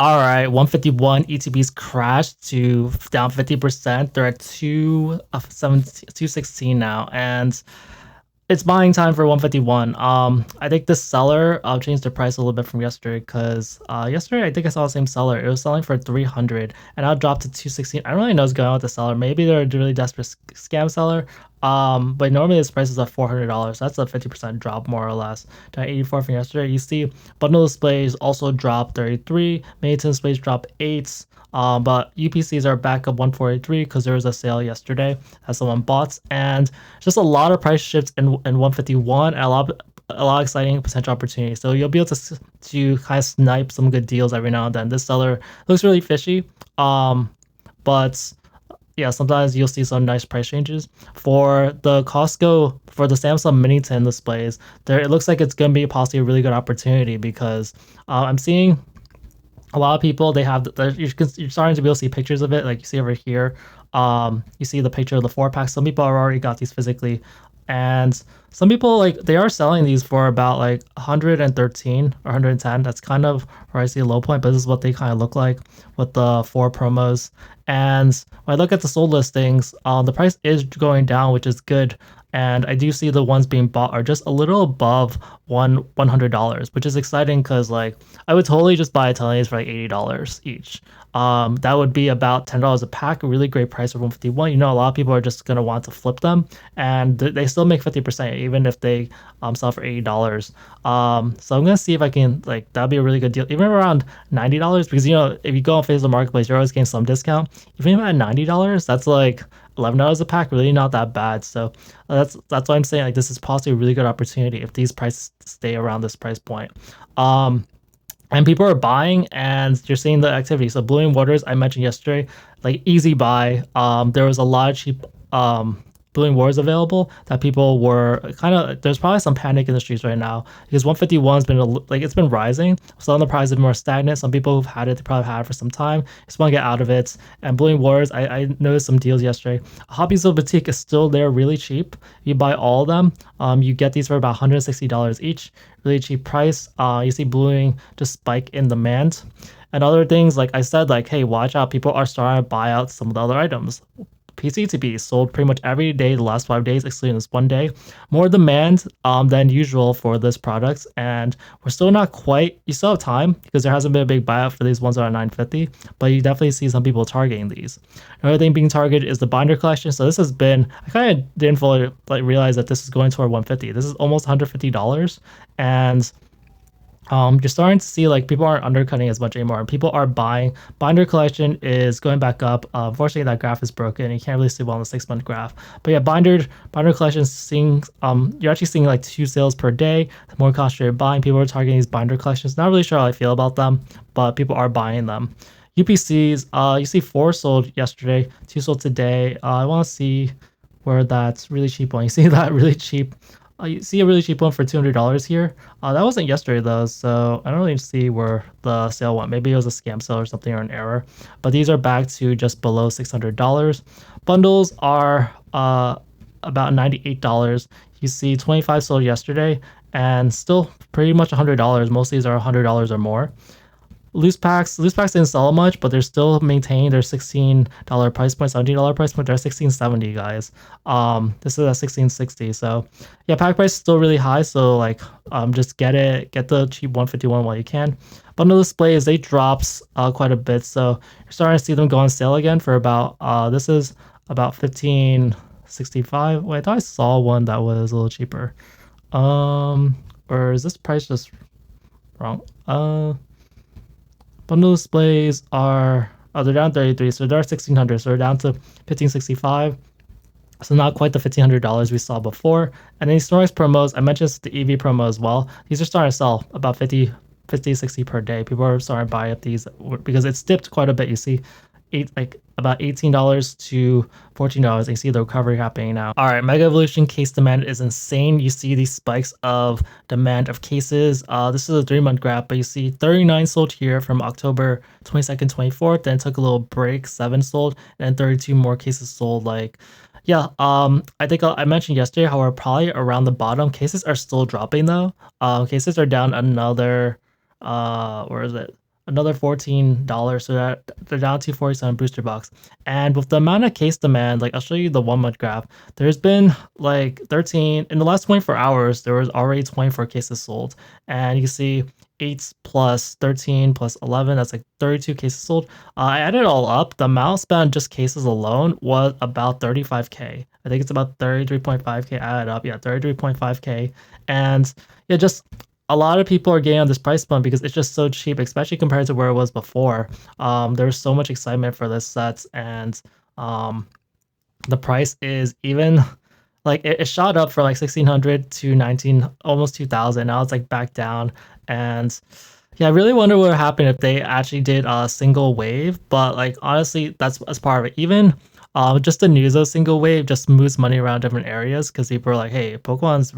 All right, 151 ETBs crashed to down 50%. They're at 216 now, and it's buying time for 151. I think the seller changed the price a little bit from yesterday because yesterday I think I saw the same seller. It was selling for 300, and now it dropped to 216. I don't really know what's going on with the seller. Maybe they're a really desperate scam seller. But normally this price is at $400. That's a 50% drop more or less. Down 84 from yesterday. You see bundle displays also dropped 33. Maintenance displays dropped 8. But UPCs are back up 143 because there was a sale yesterday that someone bought, and just a lot of price shifts in 151 and a lot of exciting potential opportunities. So you'll be able to kind of snipe some good deals every now and then. This seller looks really fishy, but yeah, sometimes you'll see some nice price changes for the Costco for the Samsung Mini 10 displays. There, it looks like it's going to be possibly a really good opportunity because I'm seeing a lot of people they have you're starting to be able to see pictures of it, like you see over here. You see the picture of the 4 pack. Some people have already got these physically, and some people like they are selling these for about like 113 or 110. That's kind of where I see a low point, but this is what they kind of look like with the 4 promos. And when I look at the sold listings, the price is going down, which is good. And I do see the ones being bought are just a little above $100, which is exciting because like I would totally just buy Italians for like $80 each. That would be about $10 a pack. A really great price for 151. You know, a lot of people are just gonna want to flip them, and they still make 50% even if they sell for $80. So I'm gonna see if I can like that'd be a really good deal, even around $90, because you know if you go on Facebook Marketplace, you're always getting some discount. Even at $90, that's like $11 a pack. Really not that bad. So that's why I'm saying like this is possibly a really good opportunity if these prices stay around this price point. And people are buying and you're seeing the activity. So Blue Waters, I mentioned yesterday, like easy buy. There was a lot of cheap Blue Waters available that people were kind of, there's probably some panic in the streets right now because 151's been like it's been rising. Some of the prices have been more stagnant. Some people who've had it, they probably had it for some time, just want to get out of it. And Blue Waters, I noticed some deals yesterday. Hobbies Boutique is still there, really cheap. You buy all of them, you get these for about $160 each, really cheap price. You see bluing just spike in demand. And other things, like I said, like, hey, watch out, people are starting to buy out some of the other items. PCTB sold pretty much every day the last 5 days, excluding this one day. More demand than usual for this product, and we're still not quite. You still have time because there hasn't been a big buyout for these ones that are 950, but you definitely see some people targeting these. Another thing being targeted is the binder collection. So this has been, I kind of didn't fully like realize that this is going toward 150. This is almost $150, and you're starting to see like people aren't undercutting as much anymore. People are buying. Binder collection is going back up. Unfortunately, that graph is broken. You can't really see well on the 6 month graph. But yeah, binder collection is seeing you're actually seeing like 2 sales per day. The more concentrated buying, people are targeting these binder collections. Not really sure how I feel about them, but people are buying them. UPCs, you see 4 sold yesterday, 2 sold today. I want to see where that's really cheap one. You see that really cheap. You see a really cheap one for $200 here. That wasn't yesterday though, so I don't really see where the sale went. Maybe it was a scam sale or something or an error. But these are back to just below $600. Bundles are about $98. You see 25 sold yesterday, and still pretty much $100. Most of these are $100 or more. Loose packs didn't sell much, but they're still maintaining their $16 price point, $17 price point. They're $16.70, guys. This is at $16.60. So yeah, pack price is still really high. So like just get the cheap 151 while you can. Bundle displays, they drops quite a bit. So you're starting to see them go on sale again for about this is about $15.65. Wait, I thought I saw one that was a little cheaper. Or is this price just wrong? Bundle displays are they're down 33, so they're 1600, so they're down to 1565. So not quite the $1,500 we saw before. And then these Snorlax promos, I mentioned the EV promo as well. These are starting to sell about 50, 60 per day. People are starting to buy up these because it's dipped quite a bit. You see about $18 to $14. You see the recovery happening now. All right, Mega Evolution case demand is insane. You see these spikes of demand of cases. This is a 3-month graph, but you see 39 sold here from October 22nd, 24th. Then took a little break, 7 sold, and then 32 more cases sold. Like, yeah, I think I mentioned yesterday how we're probably around the bottom. Cases are still dropping though. Cases are down another, where is it? another $14, so that they're down to 47 booster box. And with the amount of case demand, like I'll show you the 1 month graph, there's been like 13 in the last 24 hours. There was already 24 cases sold, and you can see 8 plus 13 plus 11, that's like 32 cases sold. I added it all up. The amount spent on just cases alone was about 35k. I think it's about 33.5k added up. Yeah, 33.5k. And yeah, just a lot of people are getting on this price point because it's just so cheap, especially compared to where it was before. There's so much excitement for this set, and the price is even like it shot up for like 1600 to 19, almost 2000. Now it's like back down, and yeah, I really wonder what would happen if they actually did a single wave. But like honestly, that's part of it. Even just the news of single wave just moves money around different areas because people are like, hey, Pokemon's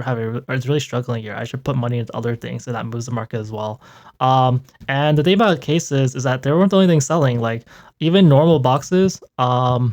it's really struggling here. I should put money into other things, and that moves the market as well. And the thing about cases is that they weren't the only thing selling. Like even normal boxes sold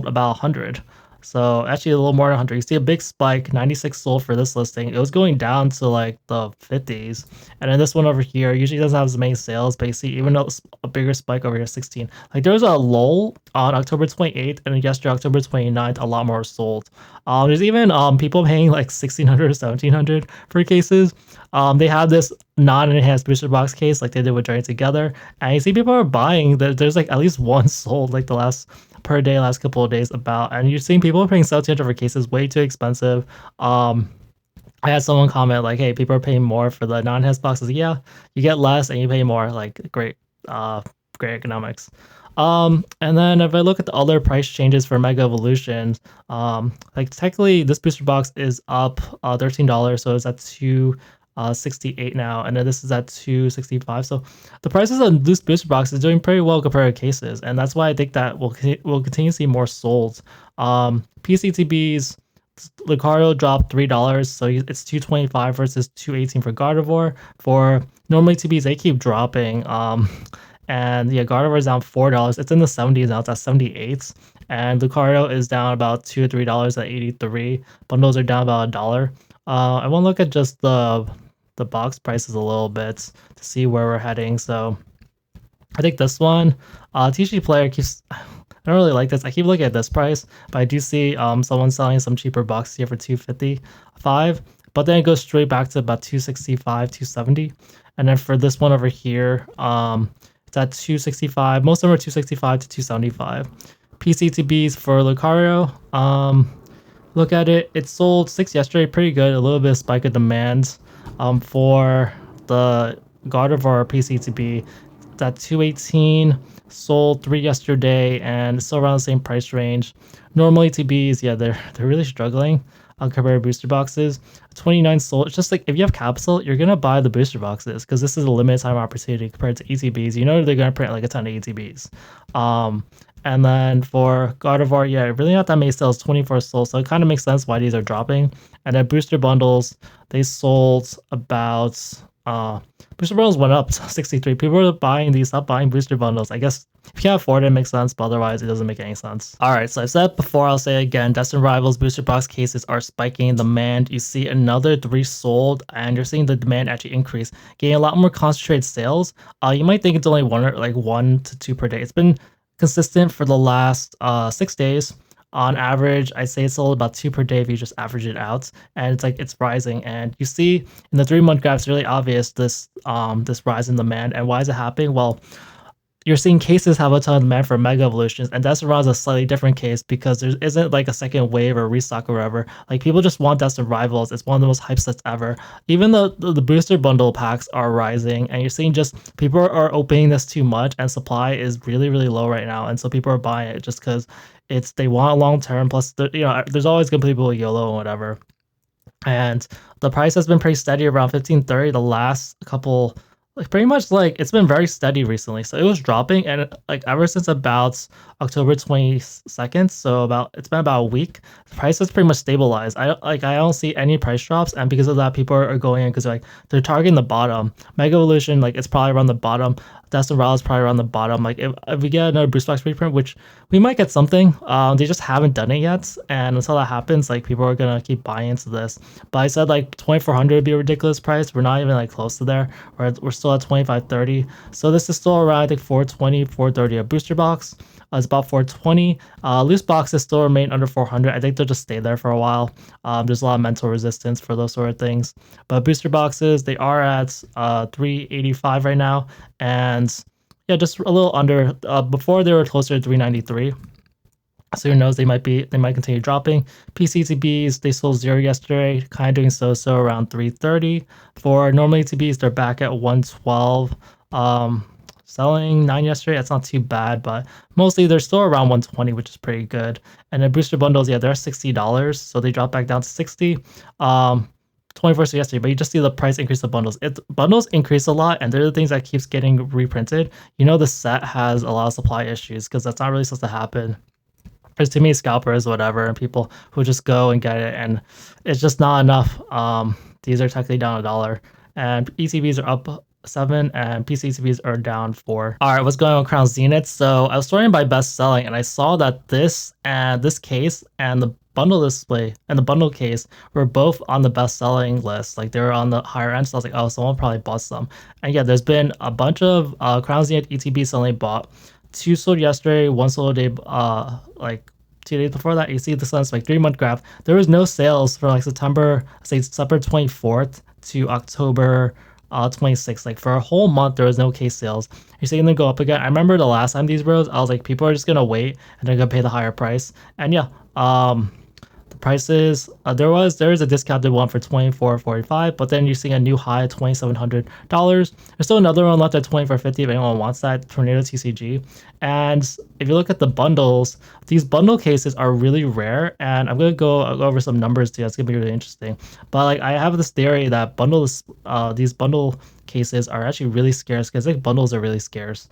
about 100. So actually a little more than 100. You see a big spike, 96 sold for this listing. It was going down to like the 50s. And then this one over here usually doesn't have as many sales, but you see even a bigger spike over here, 16. Like there was a lull on October 28th, and then yesterday, October 29th, a lot more sold. There's even people paying like 1600 or 1700 for cases. They have this non-enhanced booster box case like they did with Journey Together, and you see people are buying. There's like at least one sold like the last couple of days about, and you're seeing people are paying 1700 for cases, way too expensive. I had someone comment like, hey, people are paying more for the non-enhanced boxes. Yeah, you get less and you pay more. Like great economics. And then if I look at the other price changes for Mega Evolutions, like technically this booster box is up $13, so it's at 268 now, and then this is at 265. So the prices on this booster box is doing pretty well compared to cases, and that's why I think that we'll continue to see more sold. PCTBs, Lucario dropped $3, so it's 225 versus 218 for Gardevoir. For normally TBs, they keep dropping. And yeah, Gardevoir is down $4. It's in the 70s now. It's at 78. And Lucario is down about $2 or $3 at 83. Bundles are down about $1. I want to look at just the box prices a little bit to see where we're heading. So I think this one, TG Player keeps. I don't really like this. I keep looking at this price, but I do see someone selling some cheaper boxes here for 255, but then it goes straight back to about 265, 270. And then for this one over here, it's at 265. Most of them are 265 to 275. PCTBs for Lucario. Look at it. It sold 6 yesterday, pretty good. A little bit of spike of demand. For the Gardevoir PCTB, it's at 218. Sold 3 yesterday, and it's still around the same price range. Normally TBs, yeah, they're really struggling compared to booster boxes. 29 sold. It's just like if you have capsule, you're gonna buy the booster boxes because this is a limited time opportunity compared to ETBs. You know they're gonna print like a ton of ETBs. And then for Gardevoir, yeah, really not that many sales, 24 sold, so it kind of makes sense why these are dropping. And then booster bundles, they sold about booster bundles went up to 63. People are buying these, stop buying booster bundles. I guess if you can't afford it, it makes sense, but otherwise it doesn't make any sense. Alright, so I've said before, I'll say again, Destined Rivals booster box cases are spiking in demand. You see another 3 sold, and you're seeing the demand actually increase, getting a lot more concentrated sales. You might think it's only 1 to 2 per day. It's been consistent for the last 6 days. On average, I'd say it's sold about 2 per day if you just average it out, and it's rising. And you see in the 3-month graph, it's really obvious this rise in demand. And why is it happening? Well, you're seeing cases have a ton of demand for Mega Evolutions, and Destined Rivals is a slightly different case because there isn't like a second wave or restock or whatever. Like people just want Destined Rivals. It's one of the most hyped sets ever. Even though the booster bundle packs are rising, and you're seeing just people are opening this too much, and supply is really low right now, and so people are buying it just because they want a long term. Plus, there's always gonna be people with YOLO and whatever. And the price has been pretty steady around 1530 the last couple. Like pretty much like it's been very steady recently. So it was dropping, and like ever since about October 22nd, so it's been about a week, the price has pretty much stabilized. I don't see any price drops, and because of that, people are going in because they're targeting the bottom. Mega Evolution, like it's probably around the bottom. Destined Rivals probably around the bottom. Like if we get another boost box reprint, which we might get something, they just haven't done it yet. And until that happens, like people are gonna keep buying into this. But I said like 2400 would be a ridiculous price. We're not even like close to there. We're still still at 25.30. So this is still around, I think, 420, 430 a booster box. It's about 420. Loose boxes still remain under 400. I think they'll just stay there for a while. There's a lot of mental resistance for those sort of things. But booster boxes, they are at 385 right now. And yeah, just a little under. Before they were closer to 393. So who knows, they might continue dropping. PCTBs, they sold 0 yesterday, kind of doing so around 330. For normal ETBs, they're back at 112. Selling 9 yesterday, that's not too bad, but mostly they're still around 120, which is pretty good. And then booster bundles, yeah, they're $60, so they dropped back down to 60. 21st yesterday, but you just see the price increase of bundles. Bundles increase a lot, and they're the things that keeps getting reprinted. You know, the set has a lot of supply issues because that's not really supposed to happen. There's too many scalpers, whatever, and people who just go and get it, and it's just not enough. These are technically down $1, and ETBs are up 7, and PCTBs are down 4. All right, what's going on with Crown Zenith? So I was sorting by best selling, and I saw that this case and the bundle display and the bundle case were both on the best selling list. Like they were on the higher end. So I was like, oh, someone probably bought some. And yeah, there's been a bunch of Crown Zenith ETBs suddenly bought. 2 sold yesterday, 1 sold a day, like 2 days before that. You see the sun's like 3-month graph. There was no sales for like September 24th to October 26th. Like for a whole month, there was no case sales. You're seeing them go up again. I remember the last time these rose, I was like, people are just gonna wait and they're gonna pay the higher price. And yeah, the prices, there is a discounted one for $24.45, but then you're seeing a new high at $2,700. There's still another one left at $24.50 if anyone wants that, Tornado TCG. And if you look at the bundles, these bundle cases are really rare, and I'm gonna go over some numbers too. That's gonna be really interesting. But like I have this theory that these bundle cases are actually really scarce because like bundles are really scarce.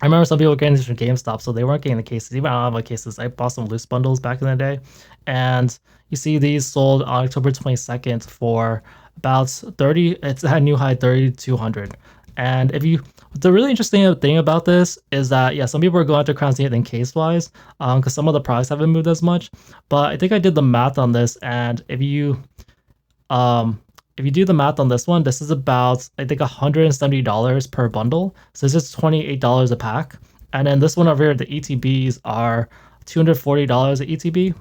I remember some people were getting these from GameStop, so they weren't getting the cases. Even I don't have my cases. I bought some loose bundles back in the day. And you see these sold on October 22nd for about 30. It's at a new high 3,200. And the really interesting thing about this is that, yeah, some people are going after Crown Zenith in case-wise, because some of the products haven't moved as much. But I think I did the math on this, and if you do the math on this one, this is about, I think, $170 per bundle. So this is $28 a pack. And then this one over here, the ETBs are $240 an ETB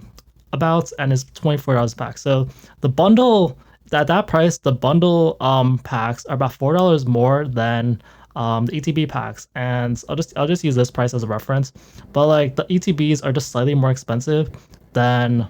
about, and it's $24 a pack. So the bundle, at that price, the bundle packs are about $4 more than the ETB packs. And I'll just use this price as a reference. But like the ETBs are just slightly more expensive than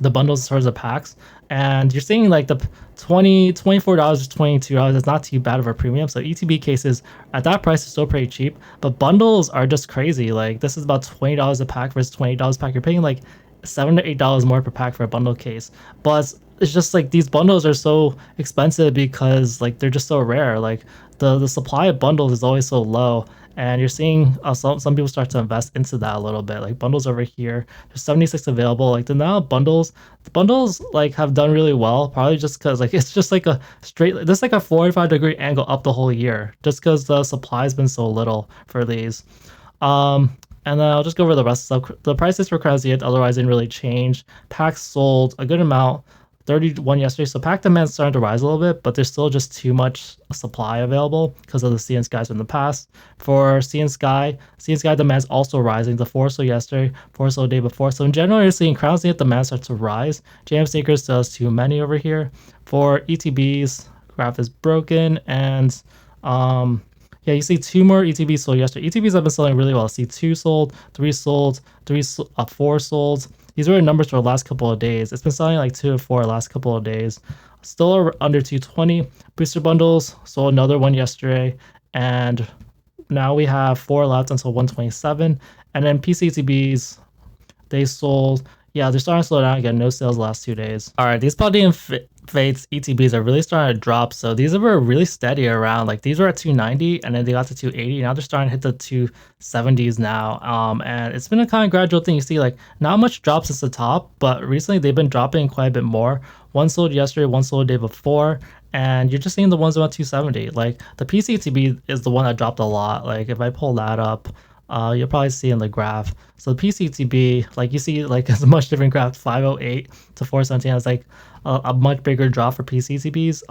the bundles as far as the packs. And you're seeing like the $24 or $22 is not too bad of a premium. So ETB cases at that price is still pretty cheap, but bundles are just crazy. Like this is about $20 a pack versus $28 a pack. You're paying like $7 to $8 more per pack for a bundle case. But it's just like these bundles are so expensive because like they're just so rare. Like the supply of bundles is always so low. And you're seeing some people start to invest into that a little bit. Like bundles over here, there's 76 available. Like the bundles like have done really well, probably just because like it's just like a this like a 45-degree angle up the whole year, just because the supply has been so little for these. And then I'll just go over the rest of the prices for Crown Zenith. Otherwise, didn't really change. Packs sold a good amount. 31 yesterday, so pack demand's starting to rise a little bit, but there's still just too much supply available because of the Sea and Skies from the past. For Sea and Sky demand's also rising. The 4 sold yesterday, 4 sold the day before. So in general, you're seeing Crown Zenith demand starts to rise. Jam Sneakers still has too many over here. For ETBs, graph is broken, and yeah, you see 2 more ETBs sold yesterday. ETBs have been selling really well. See 2 sold, 3 sold, 4 sold. These were numbers for the last couple of days. It's been selling like 2 or 4 the last couple of days. Still under 220. Booster bundles, sold another one yesterday. And now we have 4 left until 127. And then PCTBs, they sold, yeah, they're starting to slow down again. No sales the last 2 days. All right, these Paldean Fates ETBs are really starting to drop. So these were really steady around. Like these were at 290 and then they got to 280. Now they're starting to hit the 270s now. And it's been a kind of gradual thing. You see like not much drop since the top, but recently they've been dropping quite a bit more. 1 sold yesterday, 1 sold the day before. And you're just seeing the ones about 270. Like the PCTB is the one that dropped a lot. Like if I pull that up, you'll probably see in the graph. So the PCTB, like you see, like it's a much different graph. 508 to 417. It's like a much bigger drop for PCTBs.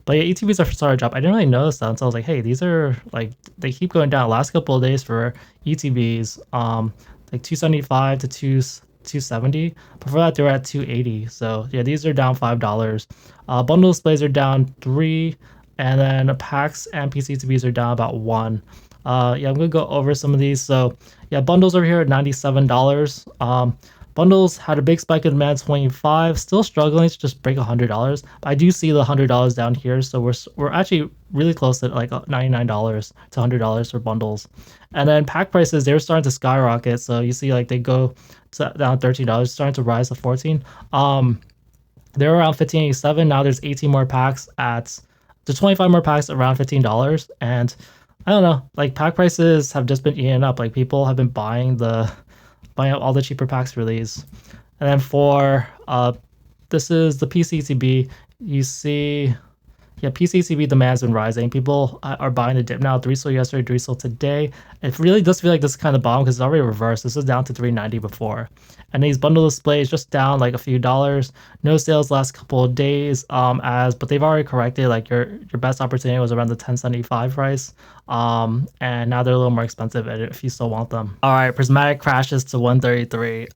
But yeah, ETBs are starting to drop. I didn't really notice that until I was like, hey, these are like they keep going down. Last couple of days for ETBs, like 275 to 270. Before that, they were at 280. So yeah, these are down $5. Bundle displays are down 3, and then packs and PCTBs are down about 1. Yeah, I'm gonna go over some of these. So yeah, bundles over here at $97. Bundles had a big spike in demand, 25, still struggling to just break $100. But I do see the $100 down here, so we're actually really close to like $99 to $100 for bundles. And then pack prices, they're starting to skyrocket. So you see like they go to down $13, starting to rise to 14. They're around 1587. Now there's 18 more packs at the 25 more packs around $15. And I don't know, like pack prices have just been eating up. Like people have been buying up all the cheaper packs for these. And then for this is the PCTB. You see, yeah, PCTB demand's been rising. People are buying the dip now. 3 sold yesterday, 3 sold today. It really does feel like this is kind of bomb because it's already reversed. This was down to 390 before. And these bundle displays just down like a few dollars. No sales last couple of days. But they've already corrected. Like your best opportunity was around the 1075 price. And now they're a little more expensive if you still want them. All right, Prismatic crashes to 133.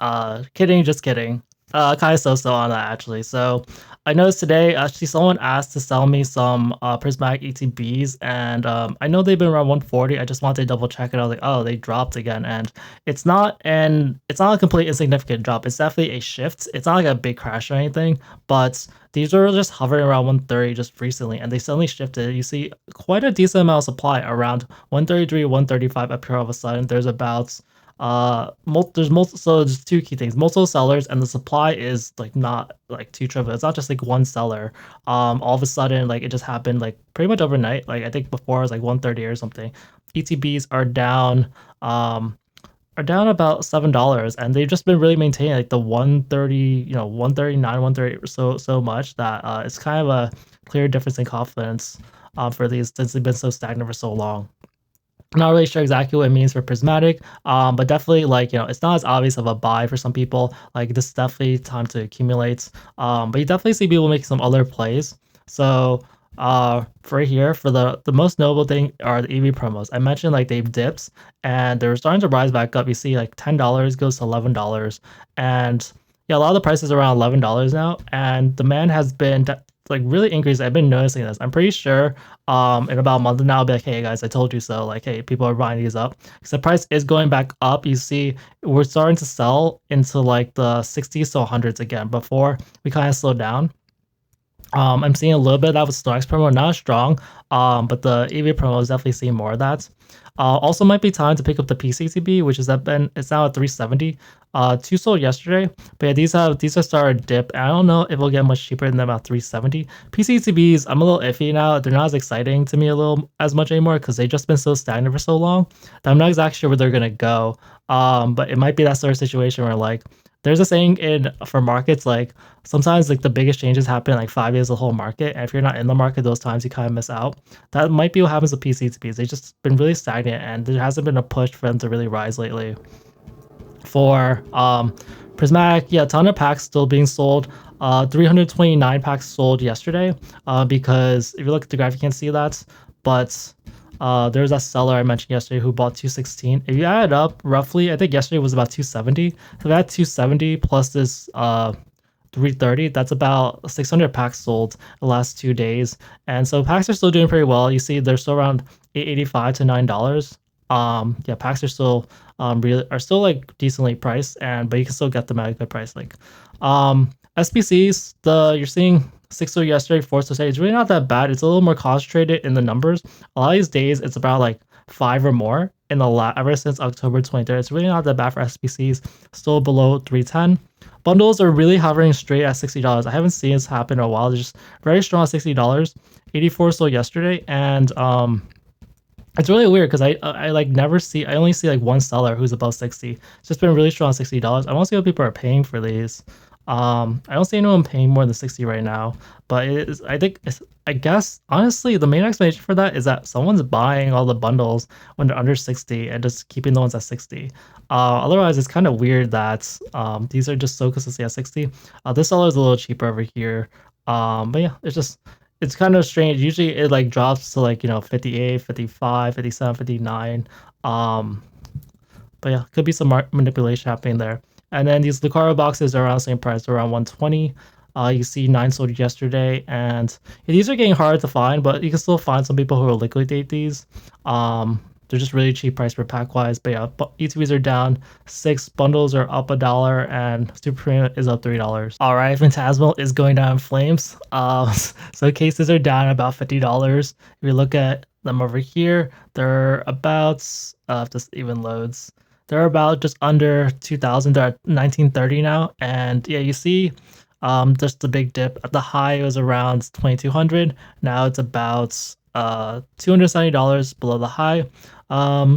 Kidding, just kidding. Kind of so on that actually. So I noticed today actually someone asked to sell me some Prismatic ETBs, and I know they've been around 140. I just wanted to double check it. I was like, oh, they dropped again, and it's not a complete insignificant drop. It's definitely a shift. It's not like a big crash or anything, but these were just hovering around 130 just recently, and they suddenly shifted. You see quite a decent amount of supply around 133, 135 up here all of a sudden. There's about so there's two key things: multiple sellers, and the supply is like not like too trivial. It's not just like one seller. All of a sudden, like it just happened like pretty much overnight. Like I think before it was like 130 or something. ETBs are down about $7, and they've just been really maintaining like the 130, 139, 130 so much that it's kind of a clear difference in confidence for these since they've been so stagnant for so long. I'm not really sure exactly what it means for Prismatic, but definitely like it's not as obvious of a buy for some people. Like this is definitely time to accumulate. But you definitely see people make some other plays. So for here, for the most notable thing are the EV promos. I mentioned like they've dipped and they're starting to rise back up. You see like $10 goes to $11, and yeah, a lot of the prices are around $11 now, and demand has been like really increased. I've been noticing this. I'm pretty sure in about a month now I'll be like, hey guys, I told you so. Like, hey, people are buying these up because the price is going back up. You see we're starting to sell into like the 60s to 100s again. Before we kind of slowed down. I'm seeing a little bit of that with Snorlax promo, not as strong, but the EV promo is definitely seeing more of that. Also might be time to pick up the PCTB, which is it's now at 370. 2 sold yesterday, but yeah, these have started dip. And I don't know if it'll get much cheaper than about 370. PCTBs, I'm a little iffy now. They're not as exciting to me as much anymore because they've just been so stagnant for so long that I'm not exactly sure where they're gonna go. But it might be that sort of situation where like there's a saying for markets like sometimes like the biggest changes happen in like 5 years of the whole market, and if you're not in the market those times you kind of miss out. That might be what happens with PCTBs. They've just been really stagnant and there hasn't been a push for them to really rise lately. For Prismatic, yeah, a ton of packs still being sold. 329 packs sold yesterday because if you look at the graph you can't see that, but there's that seller I mentioned yesterday who bought 216. If you add it up roughly, I think yesterday was about 270. So that 270 plus this 330, that's about 600 packs sold the last 2 days. And so packs are still doing pretty well. You see they're still around $8.85 to $9. Yeah, packs are still like decently priced, but you can still get them at a good price. Like SPCs, you're seeing 6 yesterday, 4 today. It's really not that bad. It's a little more concentrated in the numbers. A lot of these days it's about like 5 or more in ever since October 23rd. It's really not that bad for SPCs. Still below 310. Bundles are really hovering straight at $60. I haven't seen this happen in a while. They're just very strong at $60. 84 sold yesterday, and it's really weird because I like never see. I only see like one seller who's above 60. It's just been really strong at $60. I want to see what people are paying for these. I don't see anyone paying more than 60 right now, but it is, I think it's, I guess honestly the main explanation for that is that someone's buying all the bundles when they're under 60 and just keeping the ones at 60. Otherwise it's kind of weird that these are just so consistently at 60. This seller is a little cheaper over here. But yeah, it's kind of strange. Usually it like drops to like, 58, 55, 57, 59. Um but yeah, could be some manipulation happening there. And then these Lucario boxes are around the same price, around 120. You see 9 sold yesterday, and yeah, these are getting harder to find, but you can still find some people who will liquidate these. They're just really cheap price per pack wise. But yeah, ETBs are down 6, bundles are up $1, and Super Premium is up $3. All right, Phantasmal is going down in flames. So cases are down about $50. If you look at them over here, they're about if this even loads. They're about just under 2,000. They're at 1930 now, and yeah, you see, just the big dip. At the high, it was around 2,200. Now it's about $270 below the high.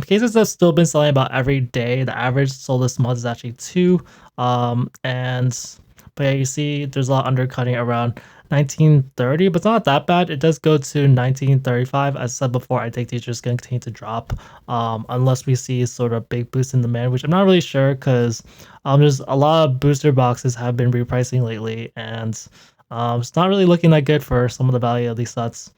Cases have still been selling about every day. The average sold this month is actually 2. And but yeah, you see, there's a lot undercutting around 1930, but it's not that bad. It does go to 1935. As I said before, I think these are just going to continue to drop unless we see sort of big boost in demand, which I'm not really sure because there's a lot of booster boxes have been repricing lately, and it's not really looking that good for some of the value of these sets.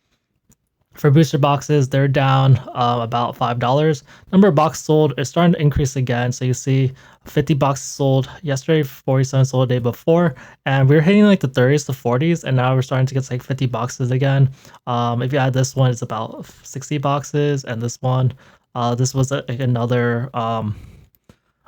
For booster boxes, they're down about $5. Number of boxes sold is starting to increase again. So you see 50 boxes sold yesterday, 47 sold the day before, and we are hitting like the 30s to 40s, and now we're starting to get like 50 boxes again. If you add this one, it's about 60 boxes, and this one, this was like another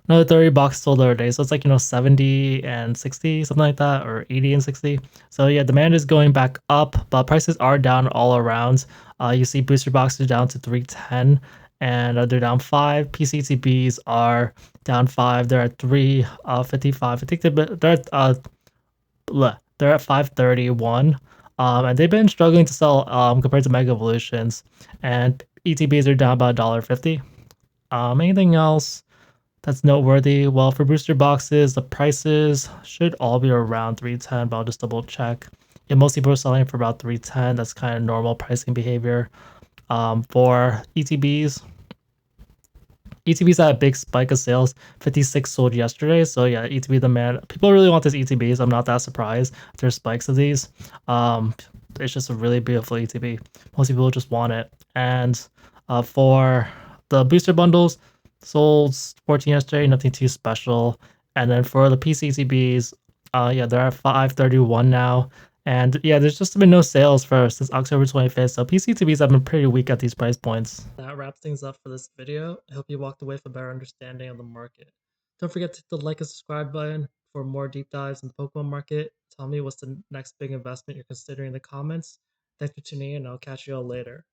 30 boxes sold the other day. So it's like, 70 and 60, something like that, or 80 and 60. So yeah, demand is going back up, but prices are down all around. You see booster boxes down to 310, and they're down 5. PCTBs are down 5. They're at 355. I think they're at 531. And they've been struggling to sell compared to Mega Evolutions, and ETBs are down about $1.50. Anything else that's noteworthy? Well, for booster boxes, the prices should all be around 310, but I'll just double check. Yeah, most people are selling for about 310. That's kind of normal pricing behavior. For ETBs had a big spike of sales. 56 sold yesterday. So yeah, ETB demand. People really want this ETB, so I'm not that surprised. There's spikes of these. It's just a really beautiful ETB. Most people just want it. And for the booster bundles, sold 14 yesterday, nothing too special. And then for the PCTBs, yeah, they're at 531 now. And yeah, there's just been no sales for since October 25th. So PCTBs have been pretty weak at these price points. That wraps things up for this video. I hope you walked away with a better understanding of the market. Don't forget to hit the like and subscribe button for more deep dives in the Pokemon market. Tell me what's the next big investment you're considering in the comments. Thanks for tuning in, and I'll catch you all later.